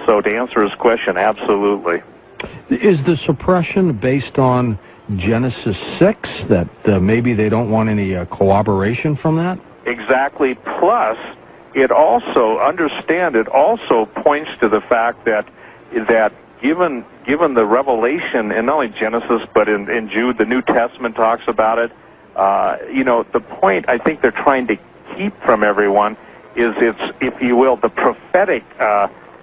So to answer his question, absolutely. Is the suppression based on Genesis 6, that maybe they don't want any cooperation from that? Exactly. Plus, it also points to the fact that given the revelation in not only Genesis but in Jude, the New Testament talks about it. The point I think they're trying to keep from everyone is it's, if you will, the prophetic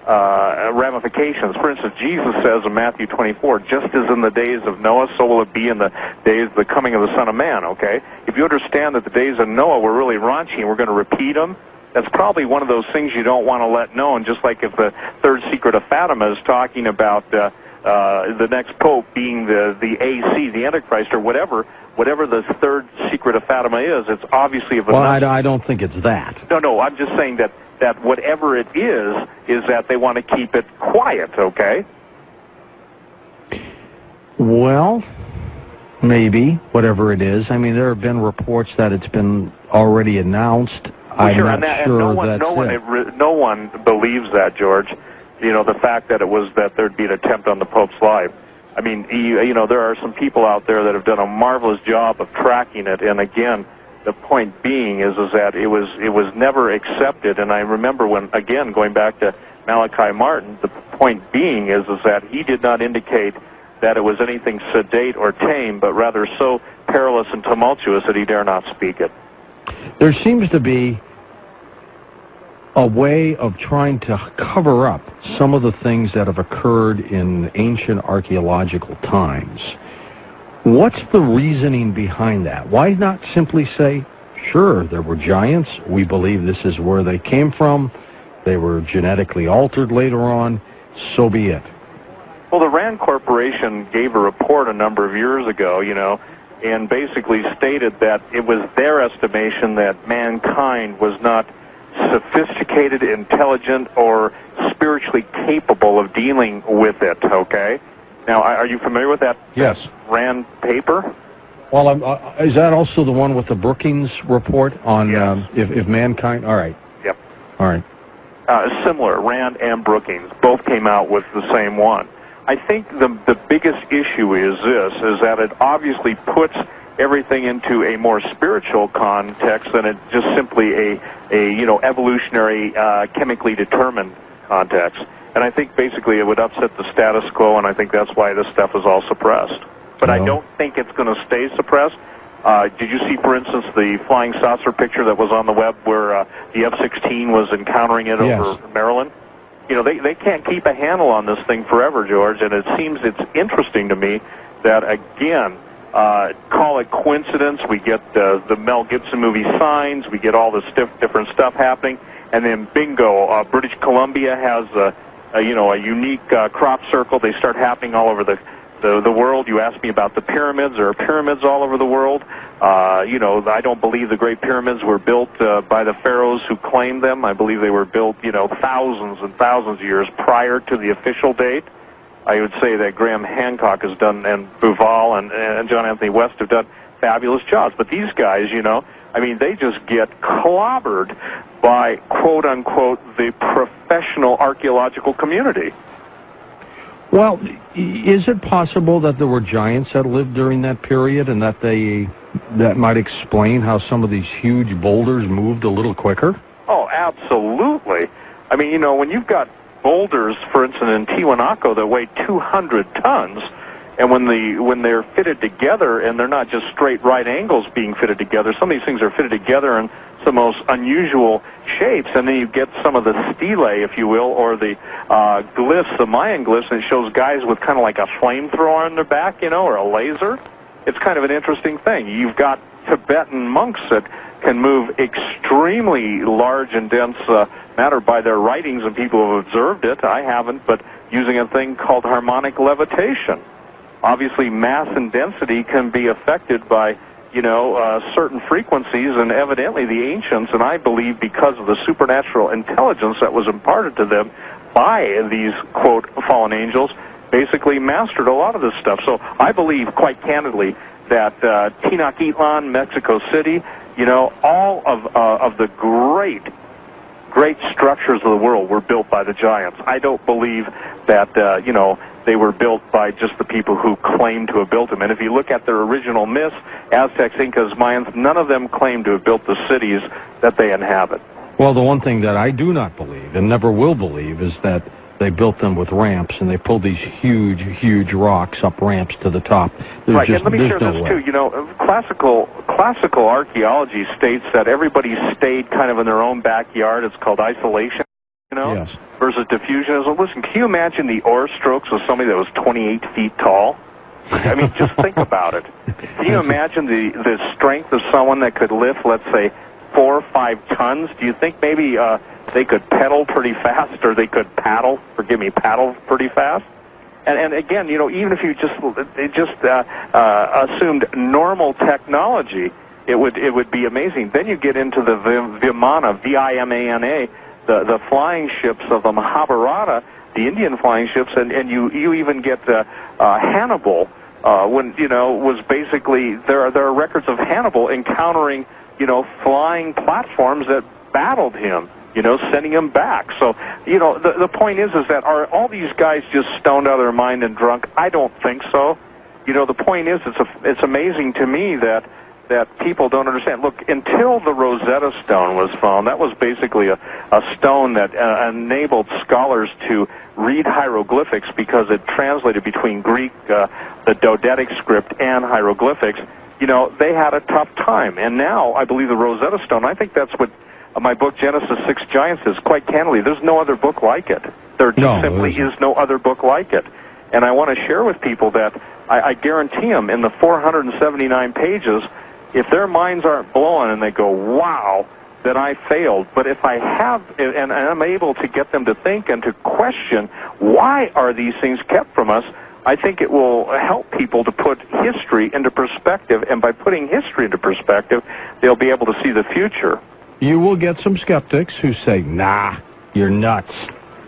ramifications. For instance, Jesus says in Matthew 24, just as in the days of Noah, so will it be in the days of the coming of the Son of Man, okay? If you understand that the days of Noah were really raunchy and we're going to repeat them, that's probably one of those things you don't want to let known, just like if the third secret of Fatima is talking about the next pope being the AC, the Antichrist, or whatever the third secret of Fatima is, it's obviously of a... Well, I don't think it's that. No, I'm just saying that whatever it is that they want to keep it quiet, okay? Well, maybe, whatever it is. I mean, there have been reports that it's been already announced. I'm not sure no one believes that, George. The fact that there'd be an attempt on the Pope's life. I mean, there are some people out there that have done a marvelous job of tracking it, and again, the point being is that it was never accepted. And I remember when, again, going back to Malachi Martin, the point being is that he did not indicate that it was anything sedate or tame, but rather so perilous and tumultuous that he dare not speak it. There seems to be a way of trying to cover up some of the things that have occurred in ancient archaeological times. What's the reasoning behind that? Why not simply say, sure, there were giants, we believe this is where they came from, they were genetically altered later on, so be it? Well, the Rand Corporation gave a report a number of years ago, and basically stated that it was their estimation that mankind was not sophisticated, intelligent, or spiritually capable of dealing with it, okay? Now, are you familiar with that? Yes. Rand paper? Well, is that also the one with the Brookings report on if mankind? All right. Yep. All right. Similar, Rand and Brookings both came out with the same one. I think the biggest issue is that it obviously puts everything into a more spiritual context than it just simply a evolutionary, chemically determined context. And I think basically it would upset the status quo, and I think that's why this stuff is all suppressed. But I don't think it's going to stay suppressed. Did you see, for instance, the flying saucer picture that was on the web where the F-16 was encountering it over Maryland? They can't keep a handle on this thing forever, George, and it seems it's interesting to me that, again, call it coincidence, we get the Mel Gibson movie Signs, we get all this different stuff happening, and then bingo, British Columbia has a unique crop circle. They start happening all over the world. You asked me about the pyramids. There are pyramids all over the world. I don't believe the Great Pyramids were built by the pharaohs who claimed them. I believe they were built, thousands and thousands of years prior to the official date. I would say that Graham Hancock has done, and Bouval and John Anthony West have done fabulous jobs. But these guys, they just get clobbered by, quote-unquote, the professional archaeological community. Well, is it possible that there were giants that lived during that period and that might explain how some of these huge boulders moved a little quicker? Oh, absolutely. I mean, when you've got boulders, for instance, in Tiwanaku that weigh 200 tons, and when they're fitted together, and they're not just straight right angles being fitted together, some of these things are fitted together in some most unusual shapes, and then you get some of the stelae, if you will, or the glyphs, the Mayan glyphs, and it shows guys with kind of like a flamethrower on their back, or a laser. It's kind of an interesting thing. You've got Tibetan monks that can move extremely large and dense matter by their writings, and people have observed it. I haven't, but using a thing called harmonic levitation. Obviously, mass and density can be affected by, certain frequencies, and evidently the ancients, and I believe because of the supernatural intelligence that was imparted to them by these, quote, fallen angels, basically mastered a lot of this stuff. So I believe, quite candidly, that Tenochtitlan, Mexico City, all of the great great structures of the world were built by the giants. I don't believe that, they were built by just the people who claimed to have built them. And if you look at their original myths, Aztecs, Incas, Mayans, none of them claim to have built the cities that they inhabit. Well, the one thing that I do not believe, and never will believe, is that they built them with ramps, and they pulled these huge, huge rocks up ramps to the top. Right, and let me share this, too. Classical archaeology states that everybody stayed kind of in their own backyard. It's called isolation, Yes. versus diffusionism. Listen, can you imagine the oar strokes of somebody that was 28 feet tall? I mean, just think about it. Can you imagine the strength of someone that could lift, let's say, 4 or 5 tons? Do you think maybe they could pedal pretty fast, or they could paddle pretty fast? And again, even if you just assumed normal technology, it would be amazing. Then you get into the Vimana, Vimana, the flying ships of the Mahabharata, the Indian flying ships, and you even get Hannibal, was basically, there are records of Hannibal encountering, flying platforms that battled him, sending him back. So, the point is that are all these guys just stoned out of their mind and drunk? I don't think so. The point is, it's amazing to me that people don't understand. Look, until the Rosetta Stone was found, that was basically a stone that enabled scholars to read hieroglyphics because it translated between Greek, the Dodetic script, and hieroglyphics. They had a tough time. And now, I believe the Rosetta Stone, I think that's what my book, Genesis 6 Giants, is. Quite candidly, there's no other book like it. There just simply is no other book like it. And I want to share with people that I guarantee them in the 479 pages, if their minds aren't blown and they go, wow, then I failed. But if I have, and I'm able to get them to think and to question, why are these things kept from us, I think it will help people to put history into perspective. And by putting history into perspective, they'll be able to see the future. You will get some skeptics who say, nah, you're nuts.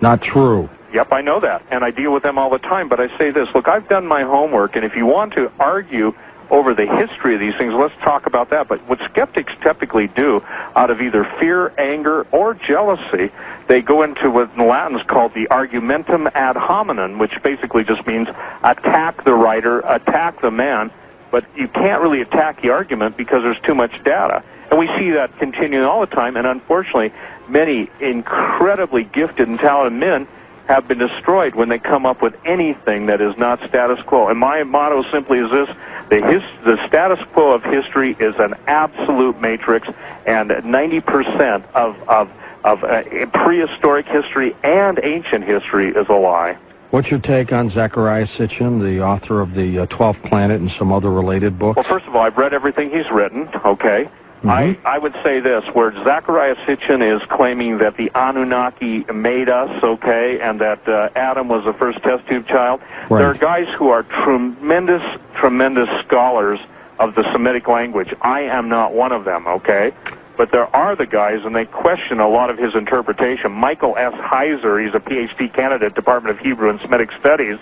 Not true. Yep, I know that. And I deal with them all the time. But I say this, look, I've done my homework, and if you want to argue over the history of these things, let's talk about that. But what skeptics typically do, out of either fear, anger, or jealousy, they go into what in Latin is called the argumentum ad hominem, which basically just means attack the writer, attack the man, but you can't really attack the argument because there's too much data. And we see that continuing all the time, and unfortunately, many incredibly gifted and talented men have been destroyed when they come up with anything that is not status quo. And my motto simply is this: the status quo of history is an absolute matrix, and 90% of prehistoric history and ancient history is a lie. What's your take on Zecharia Sitchin, the author of the 12th Planet and some other related books? Well, first of all, I've read everything he's written, okay? Mm-hmm. I would say this, where Zecharia Sitchin is claiming that the Anunnaki made us, okay, and that Adam was the first test tube child. Right. There are guys who are tremendous, tremendous scholars of the Semitic language. I am not one of them, okay? But there are the guys, and they question a lot of his interpretation. Michael S. Heiser, he's a PhD candidate, Department of Hebrew and Semitic Studies,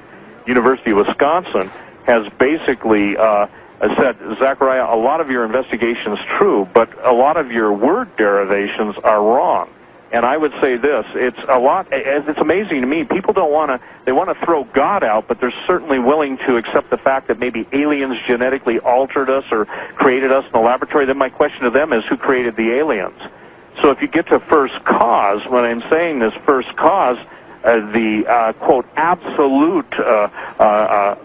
University of Wisconsin, has basically said, Zecharia, a lot of your investigation is true, but a lot of your word derivations are wrong. And I would say this, it's amazing to me, people they want to throw God out, but they're certainly willing to accept the fact that maybe aliens genetically altered us or created us in the laboratory. Then my question to them is, who created the aliens? So if you get to first cause, when I'm saying this first cause, the, quote, absolute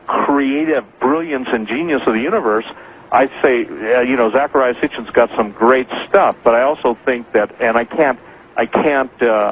creative brilliance and genius of the universe, I'd say, Zecharia Sitchin's got some great stuff, but I also think that, and I can't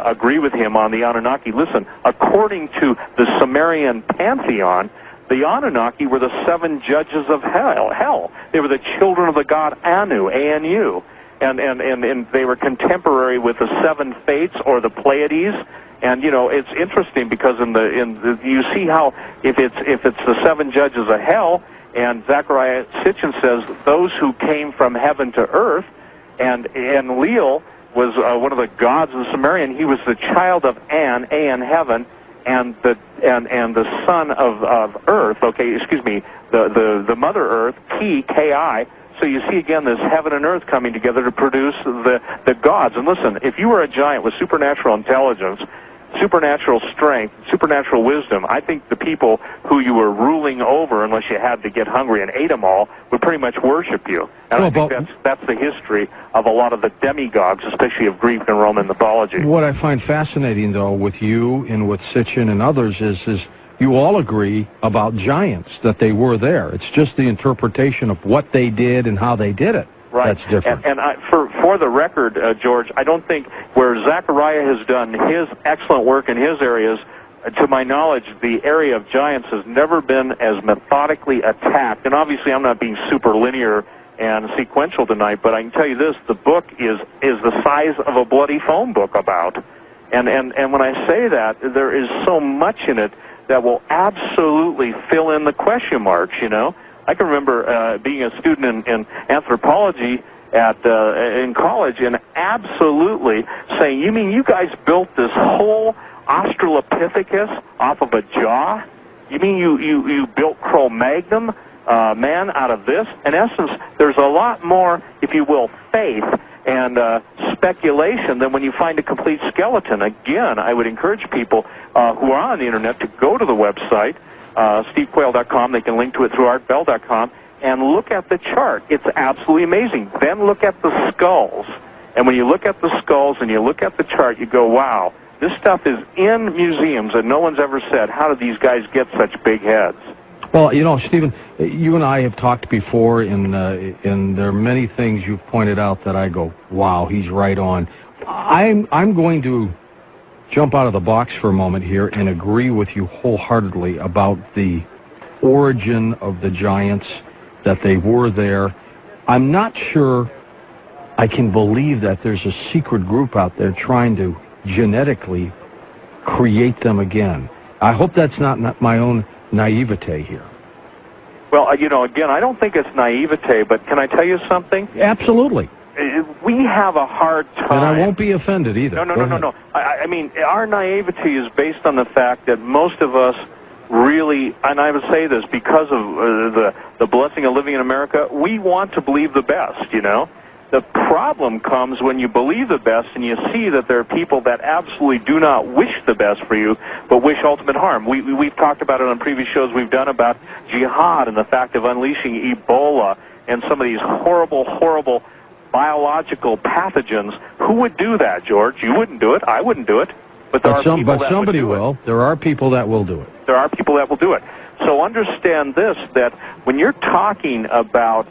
agree with him on the Anunnaki. Listen, according to the Sumerian pantheon, the Anunnaki were the 7 judges of hell. They were the children of the god Anu, A-N-U, and they were contemporary with the 7 fates, or the Pleiades. And it's interesting because you see how if it's the 7 judges of hell, and Zecharia Sitchin says those who came from heaven to earth, and Enlil was one of the gods of the Sumerian. He was the child of An, A in heaven, and the son of earth. Okay, excuse me, the mother Earth, Ki, Ki, So you see, again, this heaven and earth coming together to produce the gods. And listen, if you were a giant with supernatural intelligence, supernatural strength, supernatural wisdom, I think the people who you were ruling over, unless you had to get hungry and ate them all, would pretty much worship you. And I think that's the history of a lot of the demigods, especially of Greek and Roman mythology. What I find fascinating, though, with you and with Sitchin and others is you all agree about giants, that they were there. It's just the interpretation of what they did and how they did it. Right. That's different. And for the record, George, I don't think where Zechariah has done his excellent work in his areas, to my knowledge, the area of giants has never been as methodically attacked. And obviously I'm not being super linear and sequential tonight, but I can tell you this, the book is the size of a bloody phone book about. And when I say that, there is so much in it that will absolutely fill in the question marks, you know. I can remember being a student in anthropology in college and absolutely saying, you mean you guys built this whole Australopithecus off of a jaw? You mean you built Cro-Magnon man out of this? In essence, there's a lot more, if you will, faith and speculation than when you find a complete skeleton. Again, I would encourage people who are on the internet to go to the website, stevequayle.com. They can link to it through artbell.com and look at the chart. It's absolutely amazing. Then look at the skulls. And when you look at the skulls and you look at the chart, you go, wow, this stuff is in museums and no one's ever said, how did these guys get such big heads? Well, you know, Stephen, you and I have talked before, and there are many things you've pointed out that I go, wow, he's right on. I'm going to jump out of the box for a moment here and agree with you wholeheartedly about the origin of the giants, that they were there. I'm not sure I can believe that there's a secret group out there trying to genetically create them again. I hope that's not my own naivete here. Well, you know, again, I don't think it's naivete, but can I tell you something? Absolutely. We have a hard time. And I won't be offended either. No. I mean, our naivety is based on the fact that most of us really, and I would say this because of the blessing of living in America, we want to believe the best, you know? The problem comes when you believe the best and you see that there are people that absolutely do not wish the best for you, but wish ultimate harm. We've talked about it on previous shows we've done about jihad and the fact of unleashing Ebola and some of these horrible, horrible biological pathogens. Who would do that, George? You wouldn't do it. I wouldn't do it. But somebody will. There are people that will do it. There are people that will do it. So understand this, that when you're talking about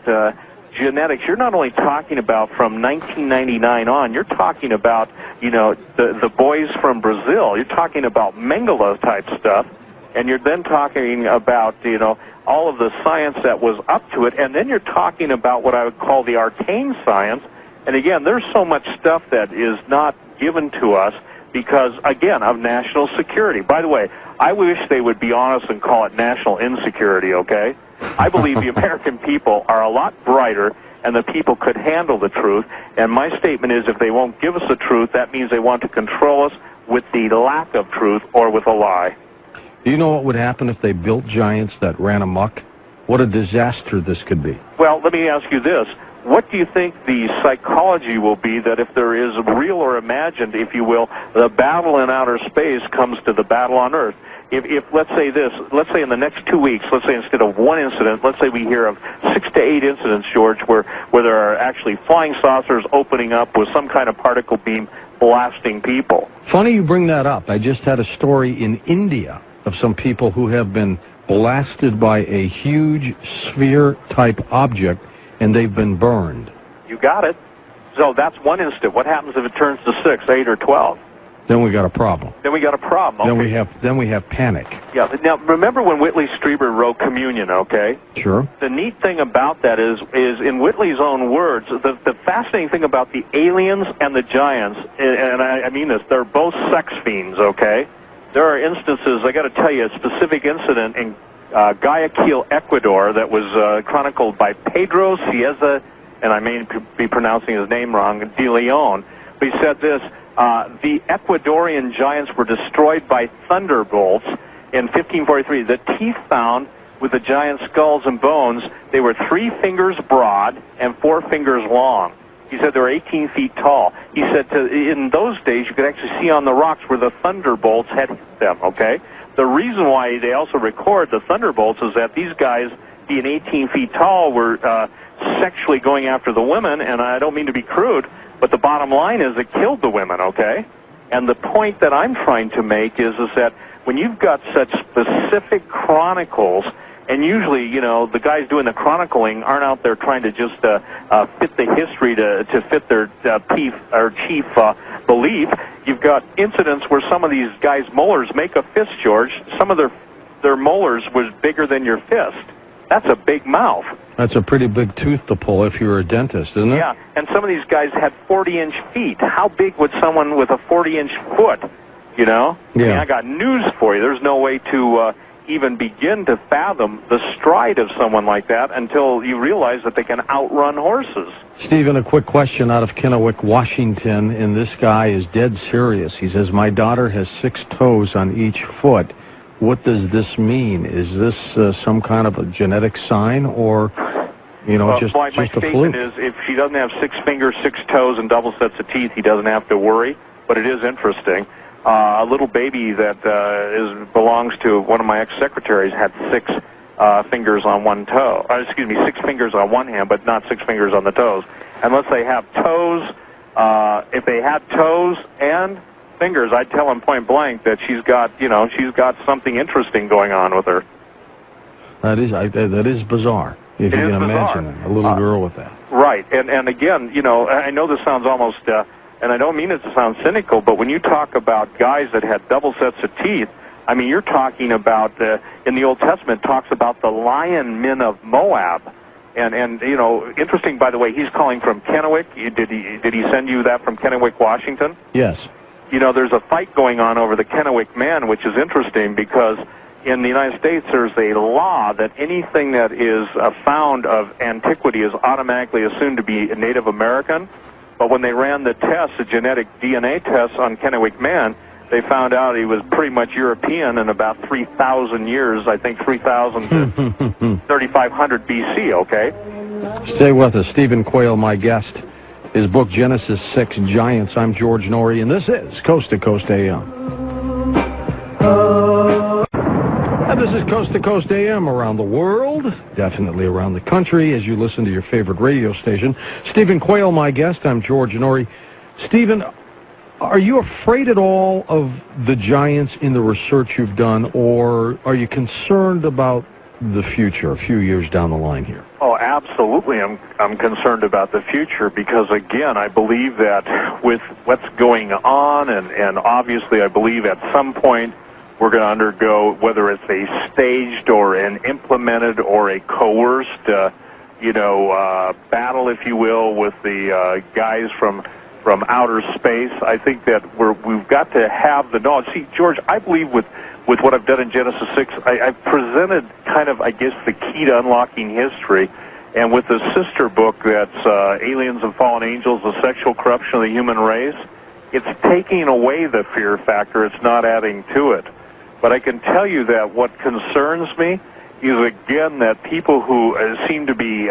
genetics, you're not only talking about from 1999 on, you're talking about, you know, the boys from Brazil. You're talking about Mengele type stuff, and you're then talking about, you know, all of the science that was up to it, and then you're talking about what I would call the arcane science. And again, there's so much stuff that is not given to us because, again, of national security. By the way, I wish they would be honest and call it national insecurity, okay? I believe the American people are a lot brighter and the people could handle the truth. And my statement is if they won't give us the truth, that means they want to control us with the lack of truth or with a lie. Do you know what would happen if they built giants that ran amok? What a disaster this could be. Well, let me ask you this. What do you think the psychology will be that if there is real or imagined, if you will, the battle in outer space comes to the battle on Earth? If let's say this, let's say in the next 2 weeks, let's say instead of one incident, let's say we hear of 6 to 8 incidents, George, where there are actually flying saucers opening up with some kind of particle beam blasting people. Funny you bring that up. I just had a story in India of some people who have been blasted by a huge sphere-type object, and they've been burned. You got it. So that's one instant. What happens if it turns to 6, 8, or 12? Then we got a problem. Then we got a problem. Okay. Then we have panic. Yeah. Now remember when Whitley Strieber wrote Communion? Okay. Sure. The neat thing about that is in Whitley's own words, the fascinating thing about the aliens and the giants, and I mean this, they're both sex fiends. Okay. There are instances. I got to tell you a specific incident in Guayaquil, Ecuador, that was chronicled by Pedro Cieza, and I may be pronouncing his name wrong, de Leon. But he said this. The Ecuadorian giants were destroyed by thunderbolts in 1543. The teeth found with the giant skulls and bones, they were 3 fingers broad and 4 fingers long. He said they were 18 feet tall. He said in those days you could actually see on the rocks where the thunderbolts had hit them, okay? The reason why they also record the thunderbolts is that these guys, being 18 feet tall, were sexually going after the women, and I don't mean to be crude, but the bottom line is it killed the women, okay? And the point that I'm trying to make is that when you've got such specific chronicles, and usually, you know, the guys doing the chronicling aren't out there trying to just fit the history to fit their chief belief. You've got incidents where some of these guys' molars make a fist, George. Some of their molars was bigger than your fist. That's a big mouth. That's a pretty big tooth to pull if you're a dentist, isn't it? Yeah, and some of these guys had 40-inch feet. How big would someone with a 40-inch foot, you know? Yeah. I mean, I got news for you. There's no way to even begin to fathom the stride of someone like that until you realize that they can outrun horses. Stephen, a quick question out of Kennewick, Washington, and this guy is dead serious. He says, my daughter has 6 toes on each foot. What does this mean? Is this some kind of a genetic sign, or, you know, just my a fluke? statement is, if she doesn't have 6 fingers, 6 toes, and double sets of teeth, he doesn't have to worry, but it is interesting. A little baby that belongs to one of my ex-secretaries had 6 fingers on one toe. 6 fingers on one hand, but not 6 fingers on the toes. Unless they have toes, if they had toes and fingers, I'd tell them point blank that she's got something interesting going on with her. That is bizarre. If you can imagine it, a little girl with that. Right, and again, you know, I know this sounds almost. And I don't mean it to sound cynical, but when you talk about guys that had double sets of teeth, I mean, you're talking about, in the Old Testament, talks about the lion men of Moab. And you know, interesting, by the way, he's calling from Kennewick. Did he send you that from Kennewick, Washington? Yes. You know, there's a fight going on over the Kennewick man, which is interesting because in the United States there's a law that anything that is found of antiquity is automatically assumed to be Native American. But when they ran the tests, the genetic DNA tests on Kennewick man, they found out he was pretty much European in about 3,000 years, I think 3,000 to 3,500 BC, okay? Stay with us. Stephen Quayle, my guest. His book, Genesis 6 Giants. I'm George Norrie, and this is Coast to Coast AM. And this is Coast to Coast AM around the world, definitely around the country, as you listen to your favorite radio station. Stephen Quayle, my guest. I'm George Norrie. Stephen, are you afraid at all of the giants in the research you've done, or are you concerned about the future, a few years down the line here? Oh, absolutely. I'm concerned about the future because, again, I believe that with what's going on, and obviously I believe at some point we're going to undergo, whether it's a staged or an implemented or a coerced, battle, if you will, with the guys from outer space. I think that we've got to have the knowledge. See, George, I believe with what I've done in Genesis 6, I've presented kind of, I guess, the key to unlocking history. And with the sister book that's Aliens and Fallen Angels, the Sexual Corruption of the Human Race, it's taking away the fear factor. It's not adding to it. But I can tell you that what concerns me is, again, that people who seem to be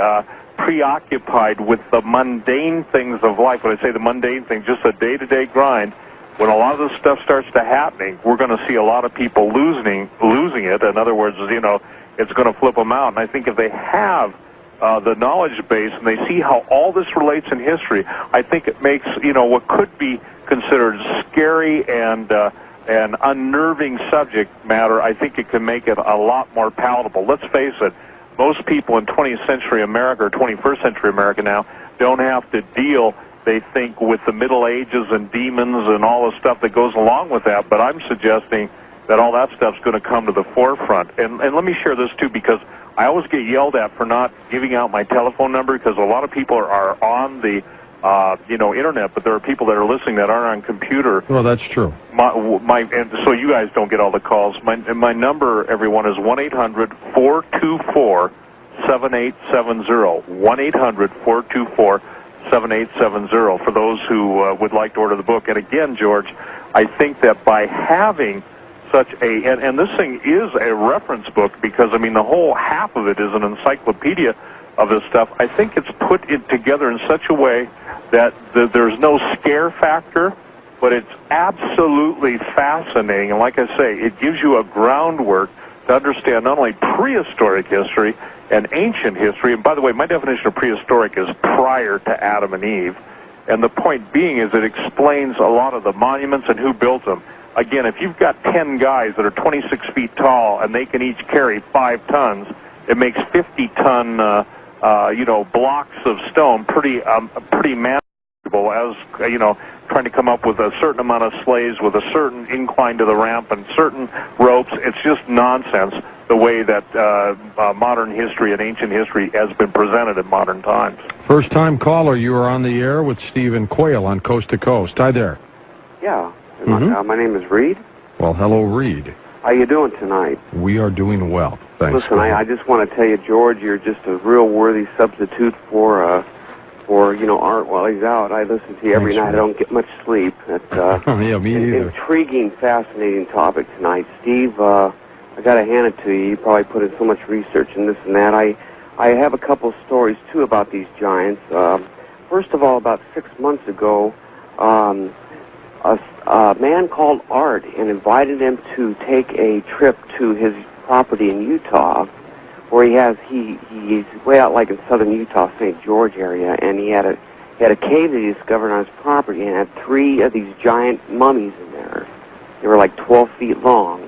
preoccupied with the mundane things of life. When I say the mundane things, just a day-to-day grind, when a lot of this stuff starts to happening, we're going to see a lot of people losing it. In other words, you know, it's going to flip them out. And I think if they have the knowledge base and they see how all this relates in history, I think it makes, you know, what could be considered scary and unnerving subject matter, I think it can make it a lot more palatable. Let's face it, most people in 20th century America or 21st century America now don't have to deal, they think, with the Middle Ages and demons and all the stuff that goes along with that, but I'm suggesting that all that stuff's going to come to the forefront. And let me share this, too, because I always get yelled at for not giving out my telephone number because a lot of people are on the internet, but there are people that are listening that aren't on computer. Well, that's true. And so you guys don't get all the calls. My number, everyone, is 1-800-424-7870. 1-800-424-7870 for those who would like to order the book. And again, George, I think that by having such and this thing is a reference book because, I mean, the whole half of it is an encyclopedia of this stuff. I think it's put it together in such a way that there's no scare factor, but it's absolutely fascinating. And like I say, it gives you a groundwork to understand not only prehistoric history and ancient history. And by the way, my definition of prehistoric is prior to Adam and Eve. And the point being is it explains a lot of the monuments and who built them. Again, if you've got 10 guys that are 26 feet tall and they can each carry 5 tons, it makes 50-ton, blocks of stone pretty manageable as, trying to come up with a certain amount of slaves with a certain incline to the ramp and certain ropes. It's just nonsense the way that modern history and ancient history has been presented in modern times. First-time caller, you are on the air with Stephen Quayle on Coast to Coast. Hi there. Yeah. My name is Reed. Well, hello, Reed. How you doing tonight? We are doing well. Thanks. Listen, I just want to tell you, George, you're just a real worthy substitute for Art while he's out. I listen to you every night. I don't get much sleep. It's yeah, me either. Intriguing, fascinating topic tonight. Steve, I got to hand it to you. You probably put in so much research in this and that. I have a couple stories, too, about these giants. First of all, about 6 months ago, a man called Art and invited him to take a trip to his property in Utah, where he's way out like in southern Utah, St. George area, and he had a cave that he discovered on his property and had 3 of these giant mummies in there. They were like 12 feet long.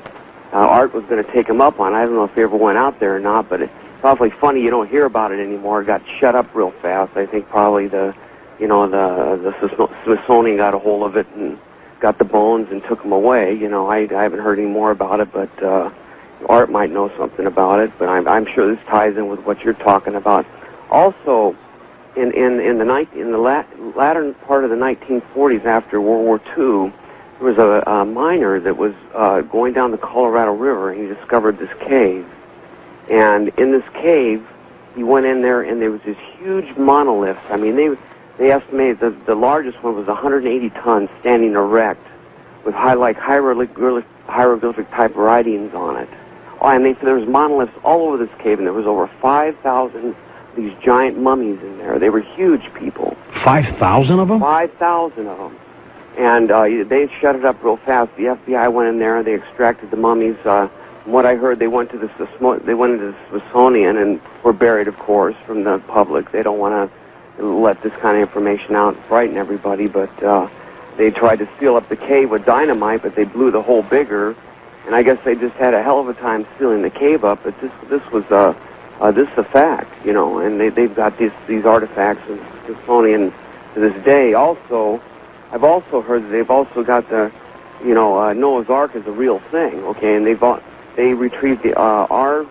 Art was going to take him up on it. I don't know if he ever went out there or not, but it's awfully funny. You don't hear about it anymore. It got shut up real fast. I think probably the Smithsonian got a hold of it and got the bones and took them away. I haven't heard any more about it, but Art might know something about it. But I'm sure this ties in with what you're talking about. Also, in the latter part of the 1940s, after World War II, there was a miner that was going down the Colorado River, and he discovered this cave. And in this cave, he went in there, and there was this huge monolith. I mean, they estimated the largest one was 180 tons, standing erect, with hieroglyphic type writings on it. Oh, and there was monoliths all over this cave, and there was over 5,000 of these giant mummies in there. They were huge people. 5,000 of them? 5,000 of them. And they shut it up real fast. The FBI went in there, they extracted the mummies. From what I heard, they went into the Smithsonian and were buried, of course, from the public. They don't want to let this kind of information out and frighten everybody, but they tried to seal up the cave with dynamite, but they blew the hole bigger, and I guess they just had a hell of a time sealing the cave up. But this is a fact, and they've got these artifacts in the Smithsonian to this day. Also, I've also heard that they've also got the Noah's Ark is a real thing, okay, and they retrieved our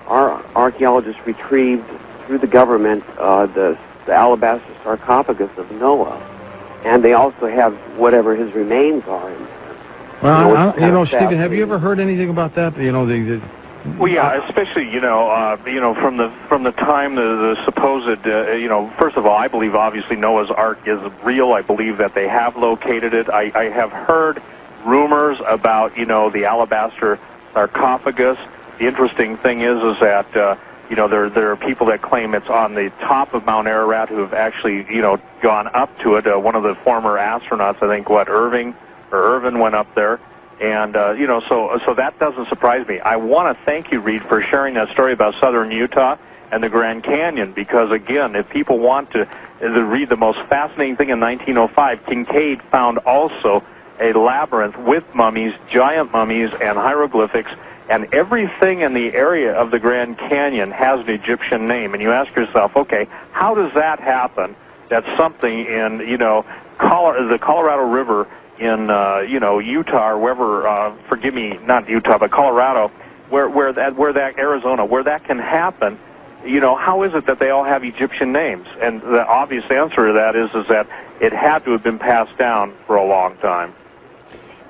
archaeologists retrieved through the government the alabaster sarcophagus of Noah, and they also have whatever his remains are in there. Well, Stephen, have you ever heard anything about that? Well, yeah, especially from the time the supposed first of all, I believe obviously Noah's Ark is real. I believe that they have located it. I have heard rumors about the alabaster sarcophagus. The interesting thing is that there are people that claim it's on the top of Mount Ararat who have actually gone up to it. One of the former astronauts, I think, Irvin went up there. And, so that doesn't surprise me. I want to thank you, Reed, for sharing that story about southern Utah and the Grand Canyon, because, again, if people want to read the most fascinating thing in 1905, Kincaid found also a labyrinth with mummies, giant mummies, and hieroglyphics, and everything in the area of the Grand Canyon has an Egyptian name. And you ask yourself, okay, how does that happen that something in, the Colorado River in Utah or wherever, forgive me, not Utah, but Colorado, where that Arizona, where that can happen, how is it that they all have Egyptian names? And the obvious answer to that is that it had to have been passed down for a long time.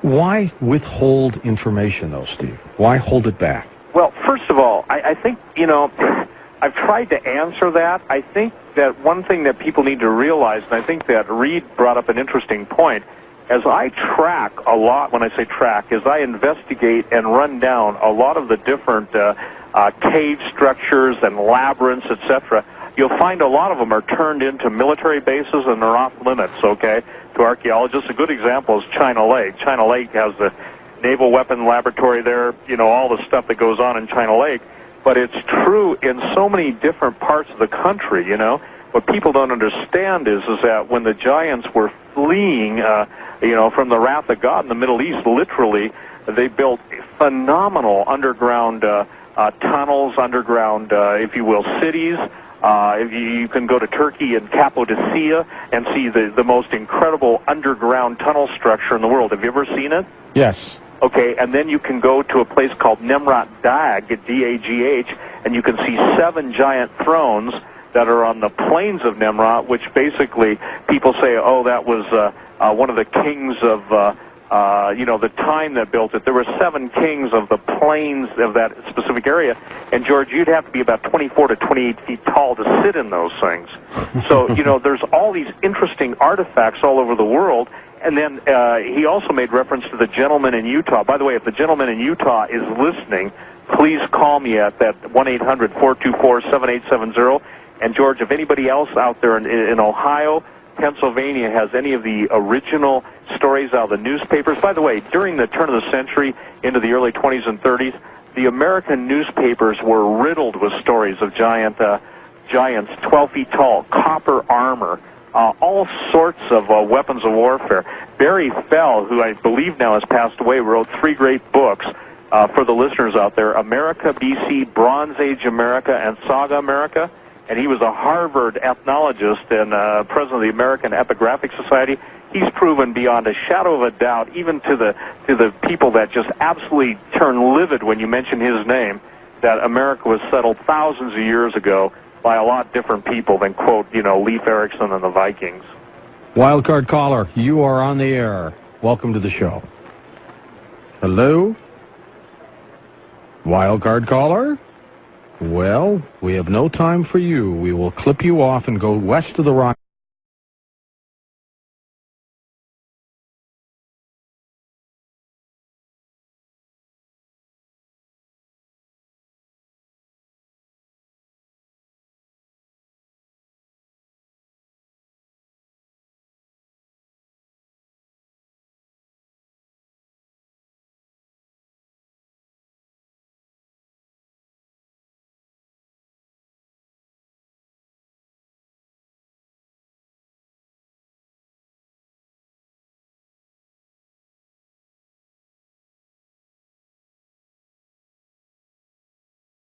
Why withhold information, though, Steve? Why hold it back? Well, first of all, I think, I've tried to answer that. I think that one thing that people need to realize, and I think that Reed brought up an interesting point, as I track a lot, when I say track, as I investigate and run down a lot of the different cave structures and labyrinths, etc., you'll find a lot of them are turned into military bases and they're off limits, okay, to archaeologists. A good example is China Lake. China Lake has the naval weapon laboratory there, you know, all the stuff that goes on in China Lake. But it's true in so many different parts of the country, you know. What people don't understand is that when the giants were fleeing, you know, from the wrath of God in the Middle East, literally, they built phenomenal underground tunnels, underground, if you will, cities. If you can go to Turkey and Cappadocia and see the most incredible underground tunnel structure in the world. Have you ever seen it? Yes. Okay, and then you can go to a place called Nemrut Dag, D-A-G-H, and you can see 7 giant thrones that are on the plains of Nemrut, which basically people say, oh, that was one of the kings of, you know, the time that built it. There were 7 kings of the plains of that specific area, and George, you'd have to be about 24 to 28 feet tall to sit in those things. So, you know, there's all these interesting artifacts all over the world. And then he also made reference to the gentleman in Utah. By the way, if the gentleman in Utah is listening, please call me at that 1-800-424-7870. And, George, if anybody else out there in Ohio, Pennsylvania has any of the original stories out of the newspapers. By the way, during the turn of the century into the early 20s and 30s, the American newspapers were riddled with stories of giants 12 feet tall, copper armor, all sorts of weapons of warfare. Barry Fell, who I believe now has passed away, wrote 3 great books for the listeners out there, America, BC, Bronze Age America, and Saga America. And he was a Harvard ethnologist and president of the American Epigraphic Society. He's proven beyond a shadow of a doubt, even to the people that just absolutely turn livid when you mention his name, that America was settled thousands of years ago by a lot different people than, quote, you know, Leif Erikson and the Vikings. Wildcard caller, you are on the air. Welcome to the show. Hello? Wildcard caller? Well, we have no time for you. We will clip you off and go west of the Rocky